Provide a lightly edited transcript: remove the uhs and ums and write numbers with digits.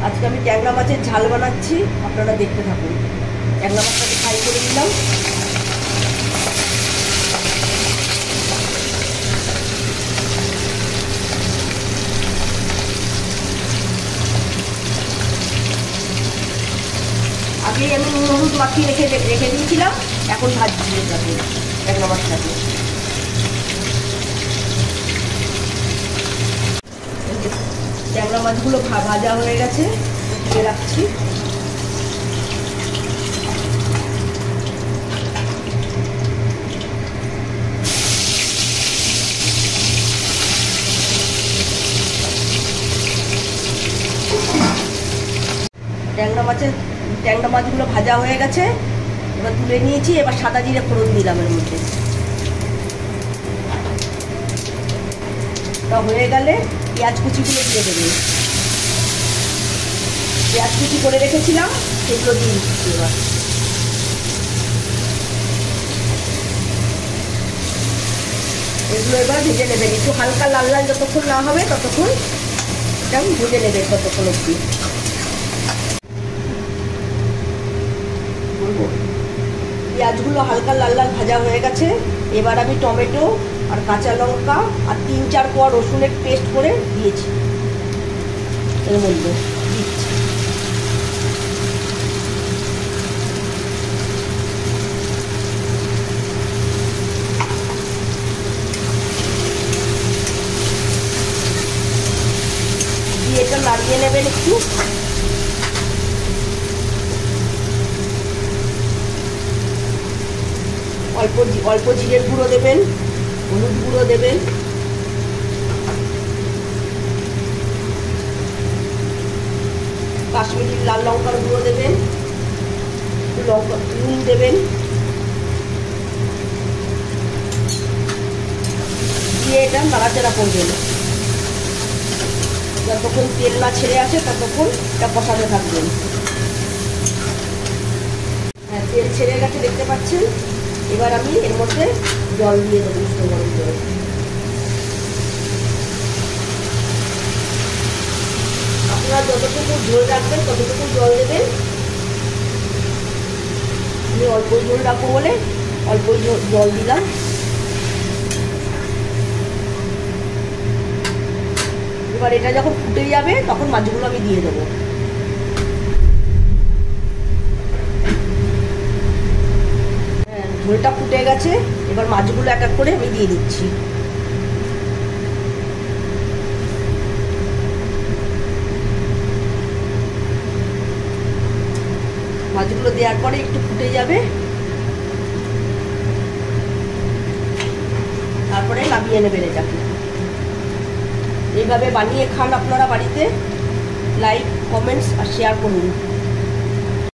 আজকে আমি ট্যাংরা মাছের ঝাল বানাচ্ছি, আপনারা দেখতে থাকুন। ট্যাংরা মাছটাকে ফ্রাই করে দিলাম। আগে আমি নুন হলুদ মাখিয়ে রেখে দিয়েছিলাম, এখন ভাজছি এটাকে, ট্যাংরা মাছটাকে। ট্যাংরা মাছগুলো ভাজা হয়ে গেছে, তুলে রাখছি। ট্যাংরা মাছগুলো ভাজা হয়ে গেছে, এবার তুলে নিয়েছি। এবার সাদা জিরে ফোড়ন দিলাম এর মধ্যে। তা হয়ে গেলে পেঁয়াজ কুচিগুলো দিয়ে দেবেন। পেঁয়াজ কুচি করে রেখেছিলাম, সেগুলো দিয়ে দিচ্ছি। এবার এগুলো এবার ভেজে নেবেন, একটু হালকা লাল লাল যতক্ষণ না হবে ততক্ষণ এটা ভেজে নেবেন, ততক্ষণ অবধি। পেঁয়াজগুলো হালকা লাল লাল ভাজা হয়ে গেছে। এবার আমি টমেটো আর কাঁচা লঙ্কা আর 3-4 কোয়া রসুনের পেস্ট করে দিয়েছি, এর মধ্যে দিচ্ছি। দিয়ে এটা নাড়িয়ে নেবেন একটু। অল্প জিরের গুঁড়ো দেবেন, হলুদ গুঁড়ো দেবেন, কাশ্মীরি লাল লঙ্কার গুঁড়ো দেবেন, নুন দেবেন। দিয়ে এটা নাড়াচাড়া করবেন, যতক্ষণ তেল না ছেড়ে আসে ততক্ষণ এটা কষাতে থাকবেন। হ্যাঁ, তেল ছেড়ে গেছে দেখতে পাচ্ছেন। এবার আমি এর মধ্যে জল দিয়ে দেবো, উষ্ণ গরম জল। আপনারা যতটুকু ঝোল রাখবেন ততটুকু জল দেবেন। আমি অল্প ঝোল রাখবো বলে অল্প জল দিলাম। এবার এটা যখন ফুটে যাবে তখন মাছগুলো আমি দিয়ে দেবো। ঝোলটা ফুটে গেছে, এবার মাছগুলো এক এক করে আমি দিয়ে দিচ্ছি। মাছগুলো দেওয়ার পরে একটু ফুটে যাবে, তারপরে নামিয়ে নেবেন এটাকে। এইভাবে বানিয়ে খান আপনারা বাড়িতে। লাইক, কমেন্টস আর শেয়ার করুন।